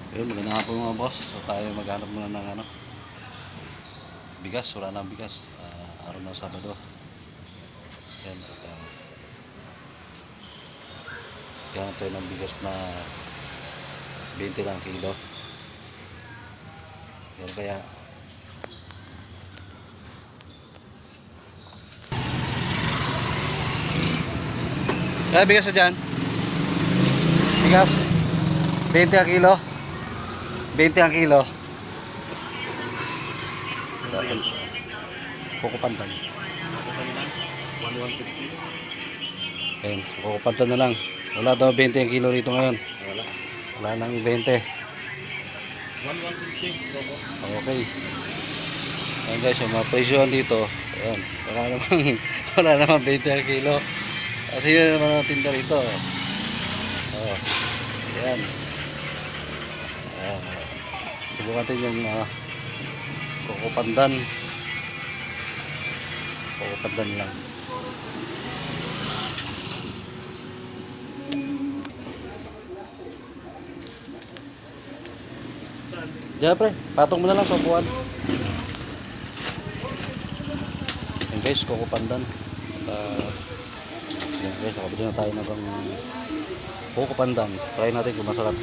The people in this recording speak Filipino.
Yun, magandang hapon mga boss. So tayo maghanap muna ng bigas. Wala nang bigas. Araw na Sabado. Yan. Maghanap tayo ng bigas na 20 lang kilo. Yan kaya. Kaya bigas na dyan. Bigas. 20 ang kilo. 20 ang kilo. Kukupantan. Ayun, kukupantan na lang. Wala daw 20 ang kilo rito ngayon. Wala nang 20. 150. Okay. Ayan guys, yung mga presyohan dito. Ayan, wala namang 20 ang kilo. Kasi yun naman ang tinda rito. Oh, ayan. Subukan natin yung kukupandan lang. Diyan pre, patong mo na lang sa upuan. Yan guys, kukupandan. Yan guys, nakabili na tayo ng kukupandan. Try natin kung masarap.